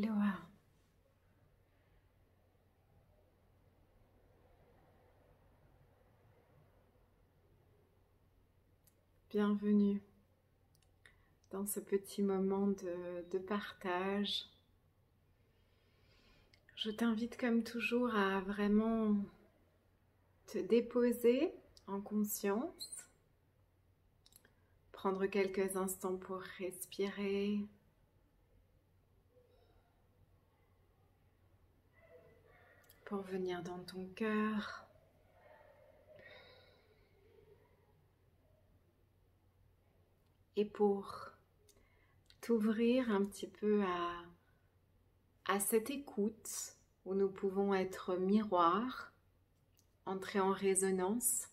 Aloha. Bienvenue dans ce petit moment de partage. Je t'invite comme toujours à vraiment te déposer en conscience, prendre quelques instants pour respirer, pour venir dans ton cœur. Et pour t'ouvrir un petit peu à cette écoute où nous pouvons être miroir, entrer en résonance,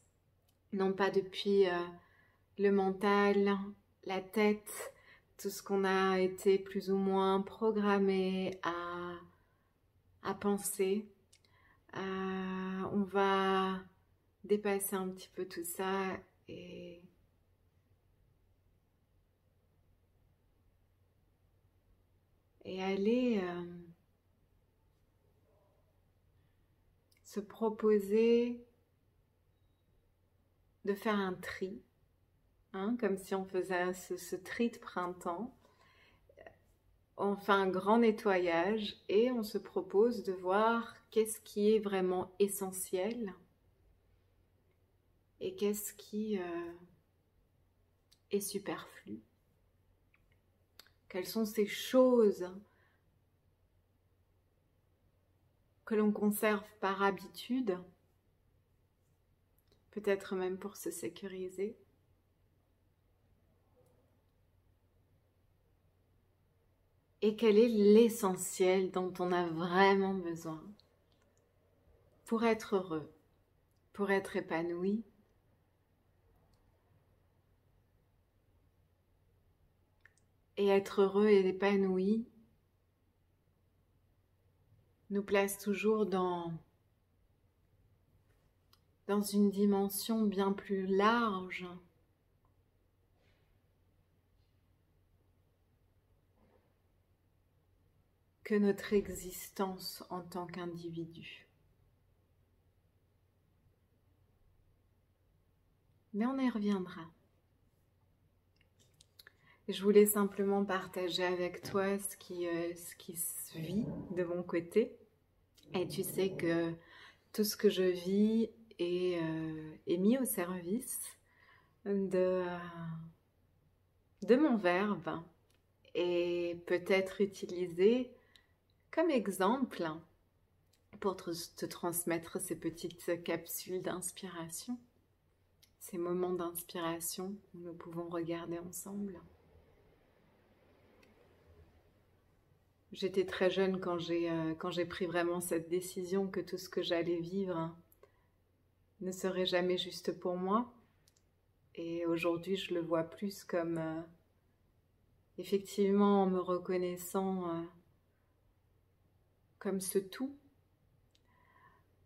non pas depuis le mental, la tête, tout ce qu'on a été plus ou moins programmé à penser. On va dépasser un petit peu tout ça et aller se proposer de faire un tri, comme si on faisait ce tri de printemps. On fait un grand nettoyage et on se propose de voir qu'est-ce qui est vraiment essentiel et qu'est-ce qui est superflu. Quelles sont ces choses que l'on conserve par habitude, peut-être même pour se sécuriser. Et quel est l'essentiel dont on a vraiment besoin pour être heureux, pour être épanoui. Et être heureux et épanoui nous place toujours dans une dimension bien plus large que notre existence en tant qu'individu. Mais on y reviendra. Je voulais simplement partager avec toi ce qui se vit de mon côté. Et tu sais que tout ce que je vis est mis au service de mon verbe et peut être utilisé comme exemple pour te transmettre ces petites capsules d'inspiration, ces moments d'inspiration où nous pouvons regarder ensemble. J'étais très jeune quand j'ai pris vraiment cette décision que tout ce que j'allais vivre ne serait jamais juste pour moi. Et aujourd'hui, je le vois plus comme effectivement en me reconnaissant comme ce tout,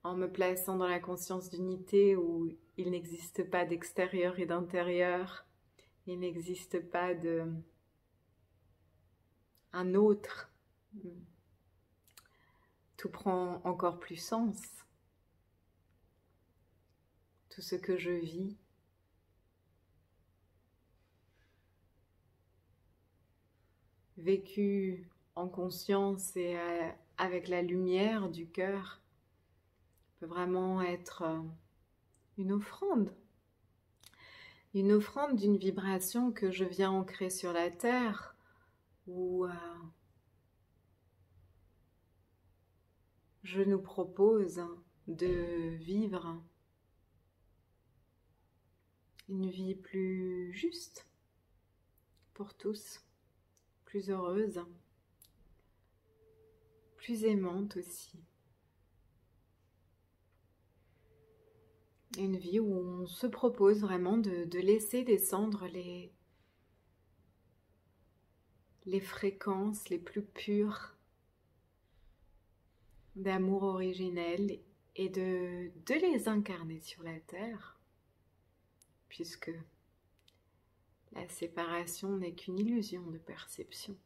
en me plaçant dans la conscience d'unité où il n'existe pas d'extérieur et d'intérieur, il n'existe pas un autre. Tout prend encore plus sens. Tout ce que je vis, vécu en conscience et avec la lumière du cœur, peut vraiment être une offrande d'une vibration que je viens ancrer sur la terre, où je nous propose de vivre une vie plus juste pour tous, plus heureuse, plus aimante aussi. Une vie où on se propose vraiment de laisser descendre les fréquences les plus pures d'amour originel et de les incarner sur la terre, puisque la séparation n'est qu'une illusion de perception.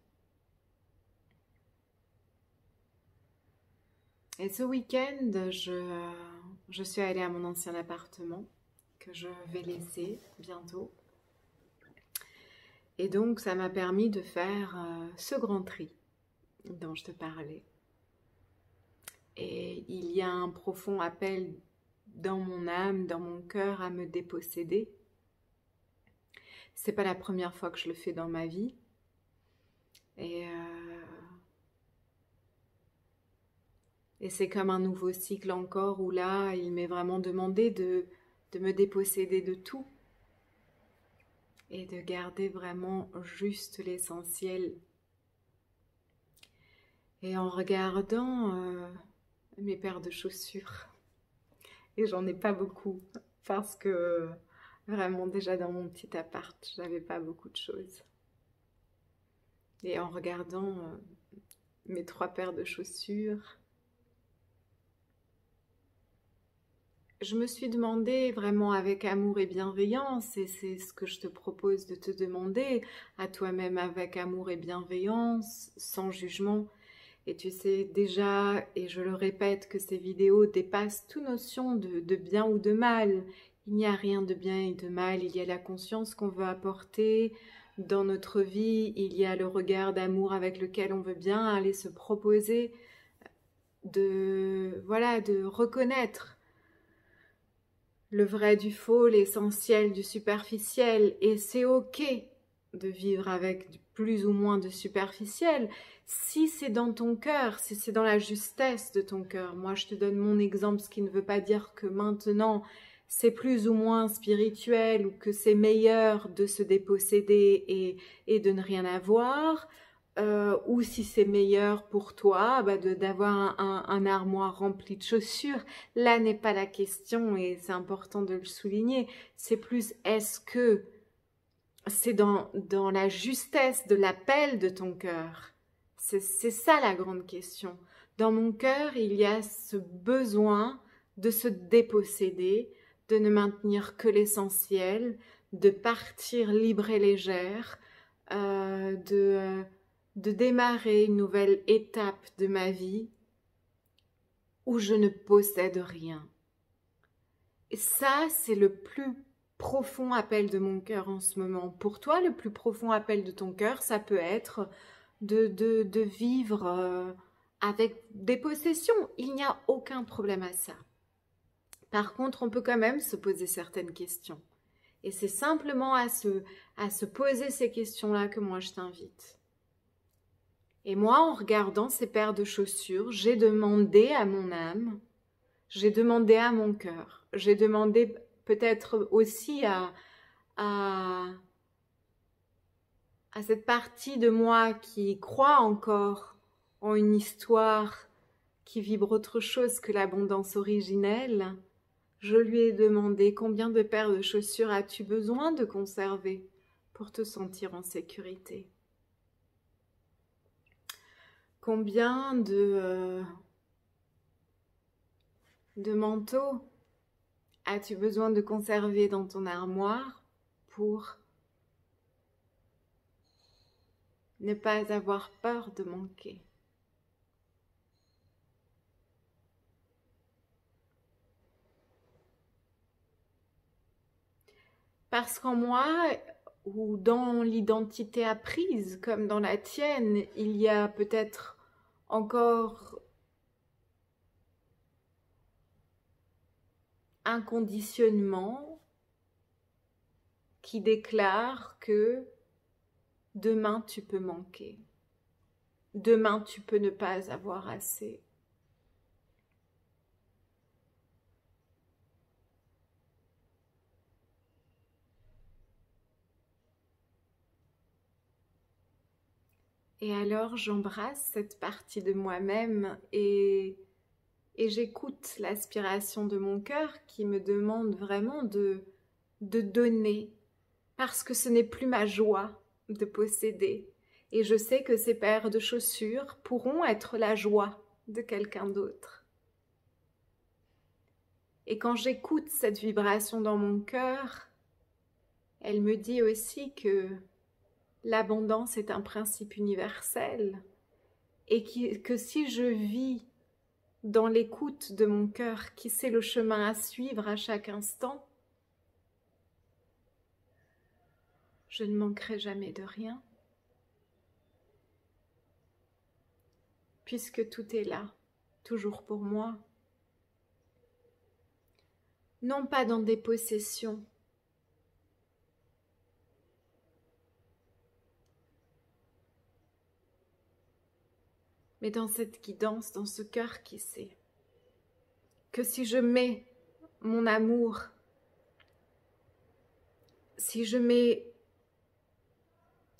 Et ce week-end, je suis allée à mon ancien appartement que je vais laisser bientôt. Et donc, ça m'a permis de faire ce grand tri dont je te parlais. Et il y a un profond appel dans mon âme, dans mon cœur à me déposséder. C'est pas la première fois que je le fais dans ma vie. Et c'est comme un nouveau cycle encore où là, il m'est vraiment demandé de me déposséder de tout et de garder vraiment juste l'essentiel. Et en regardant mes paires de chaussures, et j'en ai pas beaucoup parce que vraiment déjà dans mon petit appart, j'avais pas beaucoup de choses. Et en regardant mes 3 paires de chaussures, je me suis demandé vraiment avec amour et bienveillance, et c'est ce que je te propose de te demander à toi-même avec amour et bienveillance, sans jugement. Et tu sais déjà, et je le répète, que ces vidéos dépassent toute notion de bien ou de mal. Il n'y a rien de bien et de mal, il y a la conscience qu'on veut apporter dans notre vie, il y a le regard d'amour avec lequel on veut bien aller se proposer de reconnaître le vrai du faux, l'essentiel du superficiel, et c'est ok de vivre avec plus ou moins de superficiel, si c'est dans ton cœur, si c'est dans la justesse de ton cœur. Moi, je te donne mon exemple, ce qui ne veut pas dire que maintenant, c'est plus ou moins spirituel ou que c'est meilleur de se déposséder et de ne rien avoir. Ou si c'est meilleur pour toi d'avoir un armoire rempli de chaussures. Là n'est pas la question et c'est important de le souligner. C'est plus est-ce que c'est dans la justesse de l'appel de ton cœur? C'est ça la grande question. Dans mon cœur, il y a ce besoin de se déposséder, de ne maintenir que l'essentiel, de partir libre et légère, de démarrer une nouvelle étape de ma vie où je ne possède rien. Et ça, c'est le plus profond appel de mon cœur en ce moment. Pour toi, le plus profond appel de ton cœur, ça peut être de vivre avec des possessions. Il n'y a aucun problème à ça. Par contre, on peut quand même se poser certaines questions. Et c'est simplement à se poser ces questions-là que moi je t'invite. Et moi, en regardant ces paires de chaussures, j'ai demandé à mon âme, j'ai demandé à mon cœur, j'ai demandé peut-être aussi à cette partie de moi qui croit encore en une histoire qui vibre autre chose que l'abondance originelle. Je lui ai demandé combien de paires de chaussures as-tu besoin de conserver pour te sentir en sécurité? Combien de manteaux as-tu besoin de conserver dans ton armoire pour ne pas avoir peur de manquer? Parce qu'en moi, ou dans l'identité apprise, comme dans la tienne, il y a peut-être encore un conditionnement qui déclare que demain tu peux manquer, demain tu peux ne pas avoir assez. Et alors j'embrasse cette partie de moi-même et j'écoute l'aspiration de mon cœur qui me demande vraiment de donner, parce que ce n'est plus ma joie de posséder. Et je sais que ces paires de chaussures pourront être la joie de quelqu'un d'autre. Et quand j'écoute cette vibration dans mon cœur, elle me dit aussi que l'abondance est un principe universel et que si je vis dans l'écoute de mon cœur qui sait le chemin à suivre à chaque instant, je ne manquerai jamais de rien, puisque tout est là, toujours pour moi. Non pas dans des possessions, mais dans cette guidance, dans ce cœur qui sait que si je mets mon amour, si je mets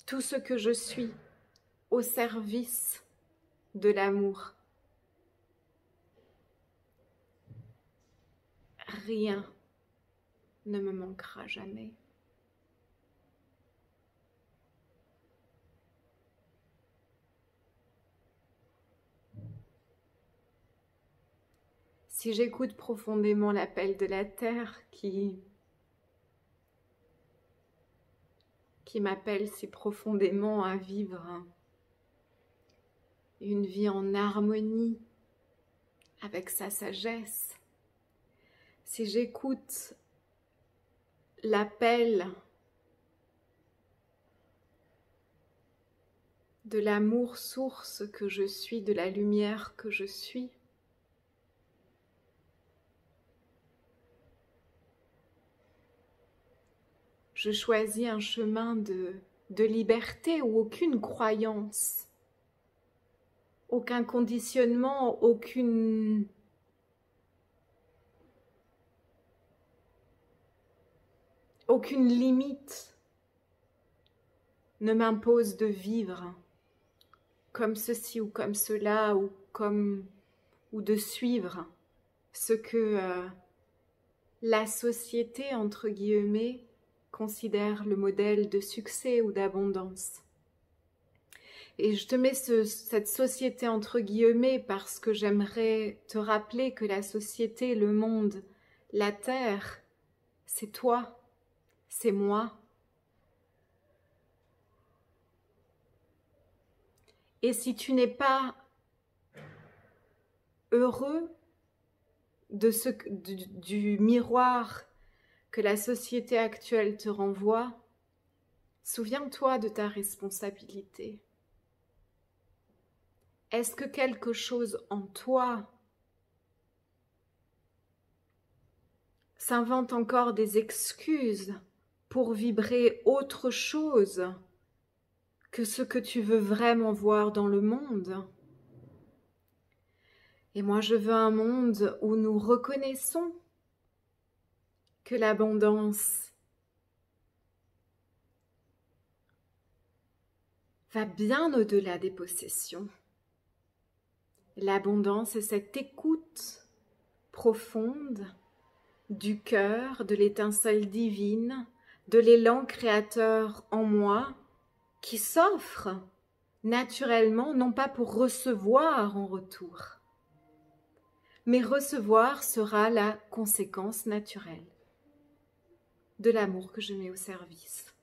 tout ce que je suis au service de l'amour, rien ne me manquera jamais. Si j'écoute profondément l'appel de la terre qui m'appelle si profondément à vivre une vie en harmonie avec sa sagesse, si j'écoute l'appel de l'amour source que je suis, de la lumière que je suis, je choisis un chemin de liberté où aucune croyance, aucun conditionnement, aucune limite ne m'impose de vivre comme ceci ou comme cela ou de suivre ce que la société, entre guillemets, considère le modèle de succès ou d'abondance. Et je te mets cette société entre guillemets parce que j'aimerais te rappeler que la société, le monde, la terre, c'est toi, c'est moi. Et si tu n'es pas heureux du miroir que la société actuelle te renvoie, souviens-toi de ta responsabilité. Est-ce que quelque chose en toi s'invente encore des excuses pour vibrer autre chose que ce que tu veux vraiment voir dans le monde? Et moi, je veux un monde où nous reconnaissons que l'abondance va bien au-delà des possessions. L'abondance est cette écoute profonde du cœur, de l'étincelle divine, de l'élan créateur en moi qui s'offre naturellement, non pas pour recevoir en retour, mais recevoir sera la conséquence naturelle de l'amour que je mets au service.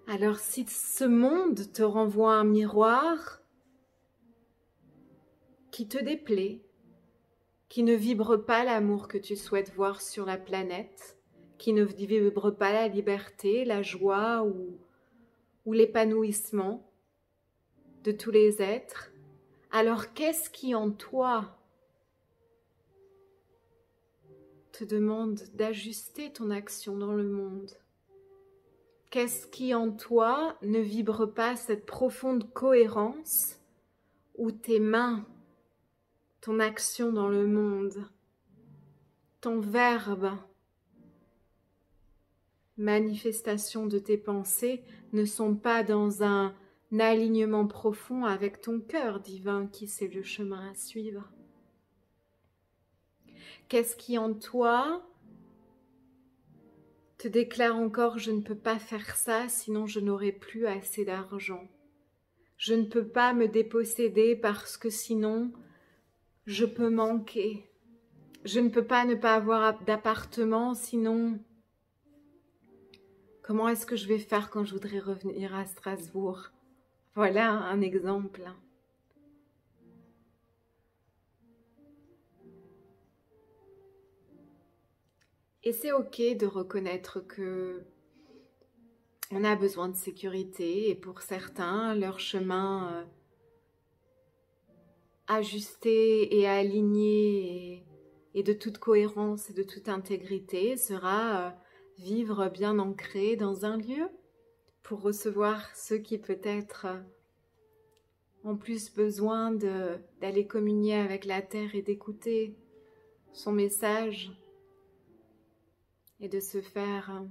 Alors si ce monde te renvoie un miroir qui te déplaît, qui ne vibre pas l'amour que tu souhaites voir sur la planète, qui ne vibre pas la liberté, la joie ou l'épanouissement de tous les êtres, alors qu'est-ce qui en toi te demande d'ajuster ton action dans le monde? Qu'est-ce qui en toi ne vibre pas cette profonde cohérence où tes mains, ton action dans le monde, ton verbe, manifestation de tes pensées ne sont pas dans un alignement profond avec ton cœur divin qui sait le chemin à suivre? Qu'est-ce qui en toi te déclare encore « je ne peux pas faire ça, sinon je n'aurai plus assez d'argent. Je ne peux pas me déposséder parce que sinon je peux manquer. Je ne peux pas ne pas avoir d'appartement, sinon, Comment est-ce que je vais faire quand je voudrais revenir à Strasbourg? Voilà un exemple. Et c'est ok de reconnaître que on a besoin de sécurité et pour certains, leur chemin ajusté et aligné et de toute cohérence et de toute intégrité sera vivre bien ancré dans un lieu pour recevoir ceux qui peut-être ont plus besoin d'aller communier avec la terre et d'écouter son message et de se faire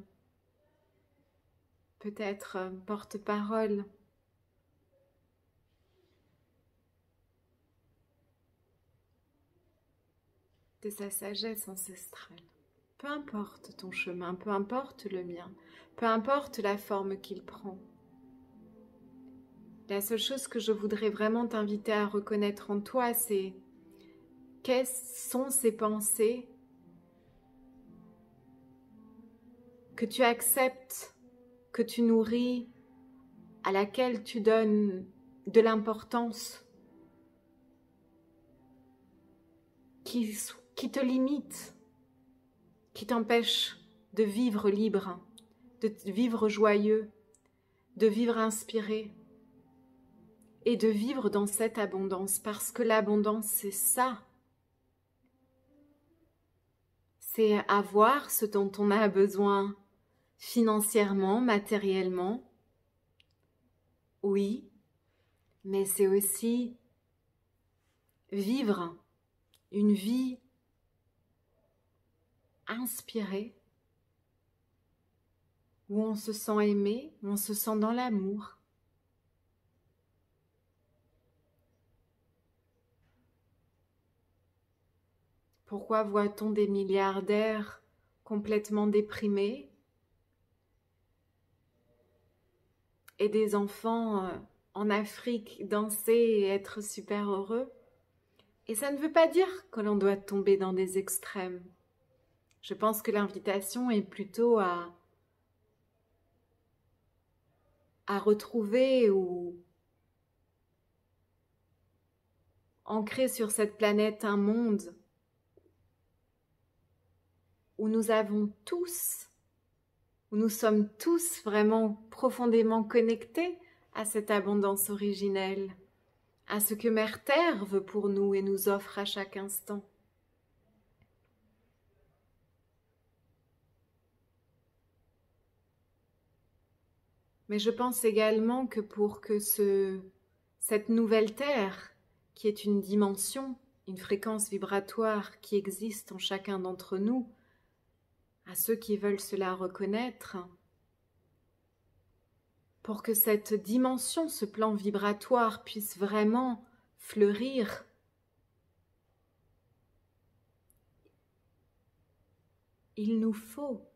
peut-être porte-parole de sa sagesse ancestrale. Peu importe ton chemin, peu importe le mien, peu importe la forme qu'il prend. La seule chose que je voudrais vraiment t'inviter à reconnaître en toi, c'est quelles sont ces pensées que tu acceptes, que tu nourris, à laquelle tu donnes de l'importance, qui te limitent, qui t'empêchent de vivre libre, de vivre joyeux, de vivre inspiré et de vivre dans cette abondance, parce que l'abondance, c'est ça. C'est avoir ce dont on a besoin financièrement, matériellement, oui, mais c'est aussi vivre une vie inspirée, où on se sent aimé, où on se sent dans l'amour. Pourquoi voit-on des milliardaires complètement déprimés et des enfants en Afrique danser et être super heureux? Et ça ne veut pas dire que l'on doit tomber dans des extrêmes. Je pense que l'invitation est plutôt à retrouver ou ancrer sur cette planète un monde où nous avons tous, où nous sommes tous vraiment profondément connectés à cette abondance originelle, à ce que Mère Terre veut pour nous et nous offre à chaque instant. Mais je pense également que pour que cette nouvelle Terre, qui est une dimension, une fréquence vibratoire qui existe en chacun d'entre nous, à ceux qui veulent cela reconnaître, pour que cette dimension, ce plan vibratoire puisse vraiment fleurir, il nous faut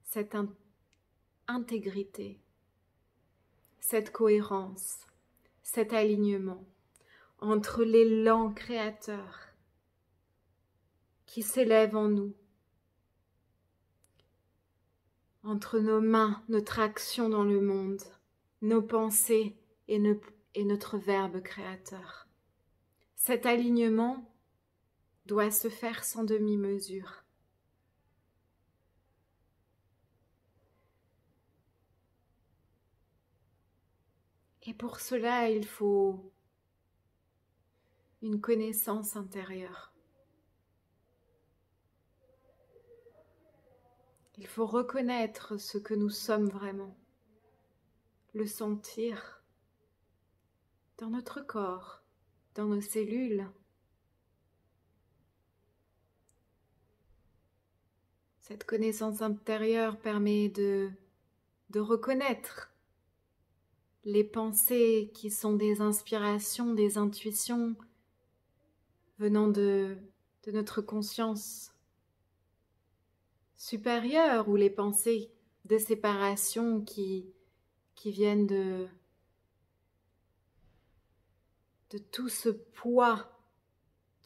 cette intégrité, cette cohérence, cet alignement entre l'élan créateur qui s'élève en nous, entre nos mains, notre action dans le monde, nos pensées et notre verbe créateur. Cet alignement doit se faire sans demi-mesure. Et pour cela, il faut une connaissance intérieure. Il faut reconnaître ce que nous sommes vraiment, le sentir dans notre corps, dans nos cellules. Cette connaissance intérieure permet de reconnaître les pensées qui sont des inspirations, des intuitions venant de notre conscience supérieure, ou les pensées de séparation qui viennent de tout ce poids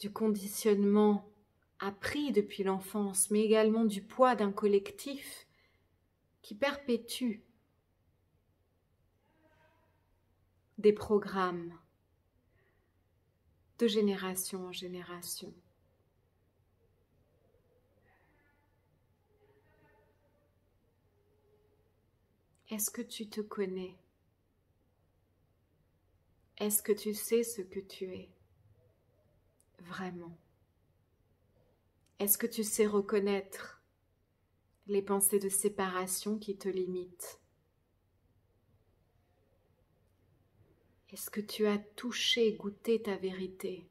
du conditionnement appris depuis l'enfance, mais également du poids d'un collectif qui perpétue des programmes de génération en génération. Est-ce que tu te connais? Est-ce que tu sais ce que tu es vraiment? Est-ce que tu sais reconnaître les pensées de séparation qui te limitent? Est-ce que tu as touché, goûté ta vérité?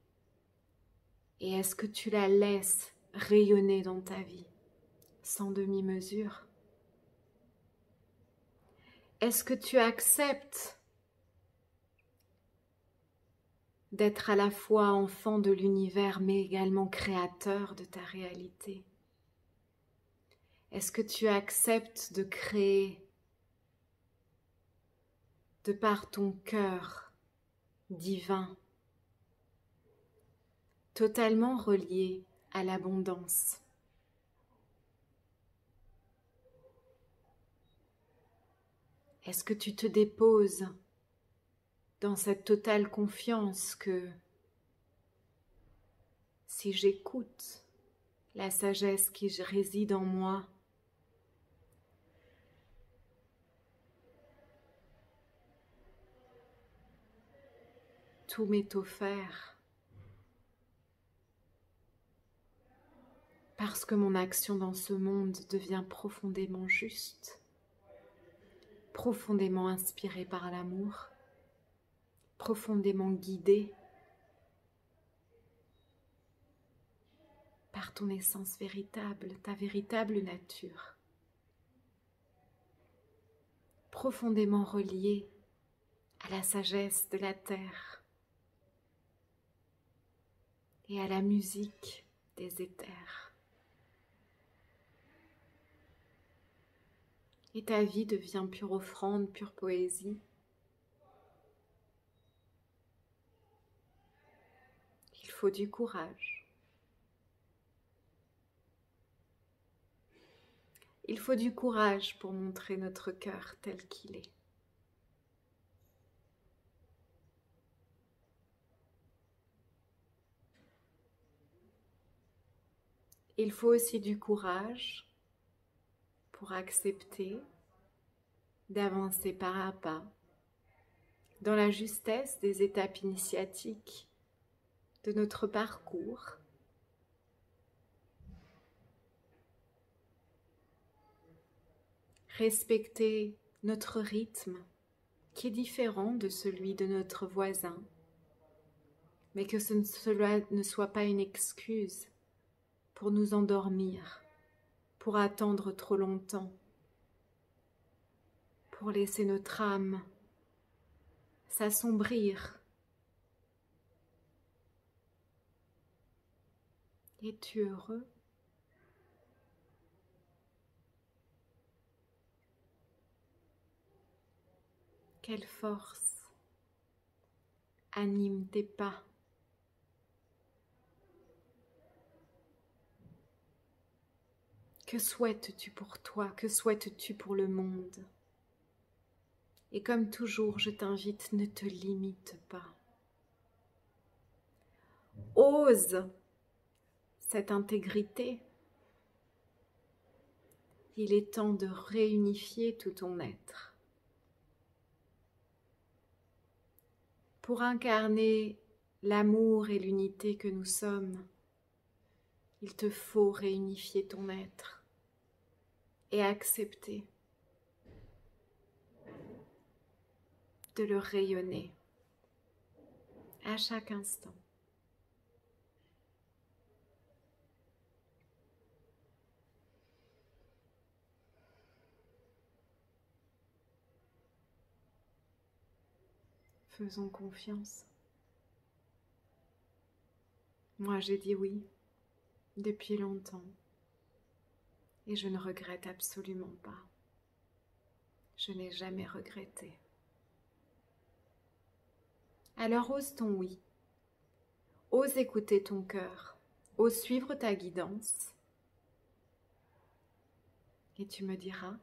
Et est-ce que tu la laisses rayonner dans ta vie, sans demi-mesure? Est-ce que tu acceptes d'être à la fois enfant de l'univers, mais également créateur de ta réalité? Est-ce que tu acceptes de créer de par ton cœur divin, totalement relié à l'abondance? Est-ce que tu te déposes dans cette totale confiance que si j'écoute la sagesse qui réside en moi, tout m'est offert parce que mon action dans ce monde devient profondément juste, profondément inspirée par l'amour, profondément guidée par ton essence véritable, ta véritable nature, profondément reliée à la sagesse de la terre et à la musique des éthers. Et ta vie devient pure offrande, pure poésie. Il faut du courage. Il faut du courage pour montrer notre cœur tel qu'il est. Il faut aussi du courage pour accepter d'avancer pas à pas dans la justesse des étapes initiatiques de notre parcours. Respecter notre rythme qui est différent de celui de notre voisin, mais que cela ne soit pas une excuse pour nous endormir, pour attendre trop longtemps, pour laisser notre âme s'assombrir. Es-tu heureux? Quelle force anime tes pas? Que souhaites-tu pour toi? Que souhaites-tu pour le monde? Et comme toujours, je t'invite, ne te limite pas. Ose cette intégrité. Il est temps de réunifier tout ton être. Pour incarner l'amour et l'unité que nous sommes, il te faut réunifier ton être et accepter de le rayonner à chaque instant. Faisons confiance. Moi, j'ai dit oui depuis longtemps et je ne regrette absolument pas. Je n'ai jamais regretté. Alors ose ton oui. Ose écouter ton cœur. Ose suivre ta guidance. Et tu me diras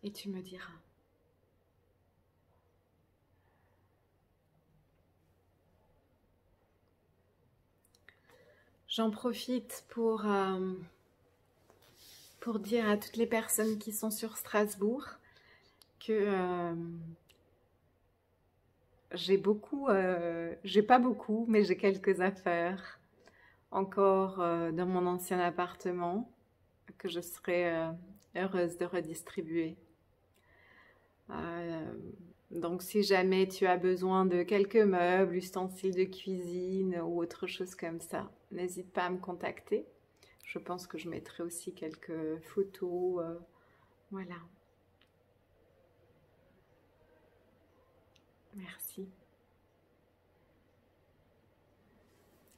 et tu me diras. J'en profite pour dire à toutes les personnes qui sont sur Strasbourg que j'ai pas beaucoup, mais j'ai quelques affaires encore dans mon ancien appartement que je serais heureuse de redistribuer. Donc si jamais tu as besoin de quelques meubles, ustensiles de cuisine ou autre chose comme ça, n'hésite pas à me contacter. Je pense que je mettrai aussi quelques photos, voilà. Merci.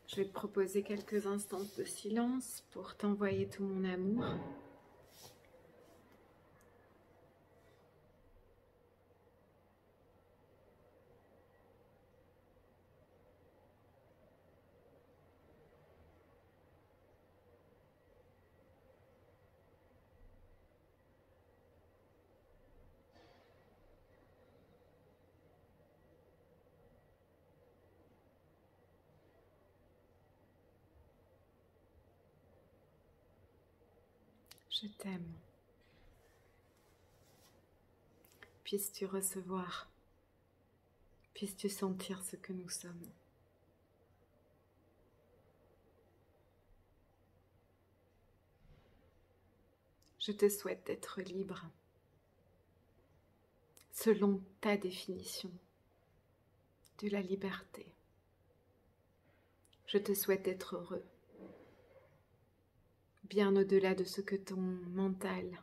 Je vais te proposer quelques instants de silence pour t'envoyer tout mon amour. Je t'aime. Puisses-tu recevoir, puisses-tu sentir ce que nous sommes. Je te souhaite d'être libre, selon ta définition de la liberté. Je te souhaite d'être heureux, bien au-delà de ce que ton mental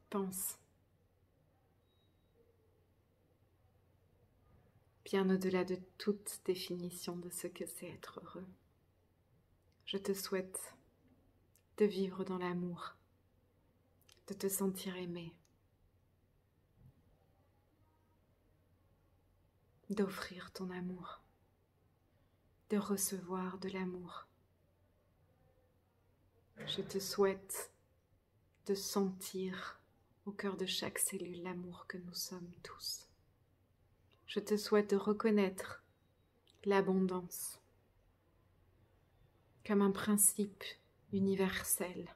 pense, bien au-delà de toute définition de ce que c'est être heureux. Je te souhaite de vivre dans l'amour, de te sentir aimé, d'offrir ton amour, de recevoir de l'amour. Je te souhaite de sentir au cœur de chaque cellule l'amour que nous sommes tous. Je te souhaite de reconnaître l'abondance comme un principe universel.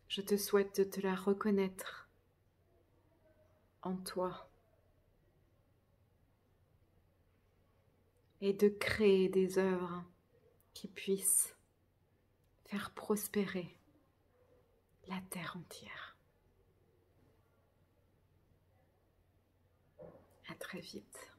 Je te souhaite de te la reconnaître en toi et de créer des œuvres qui puissent faire prospérer la terre entière. À très vite.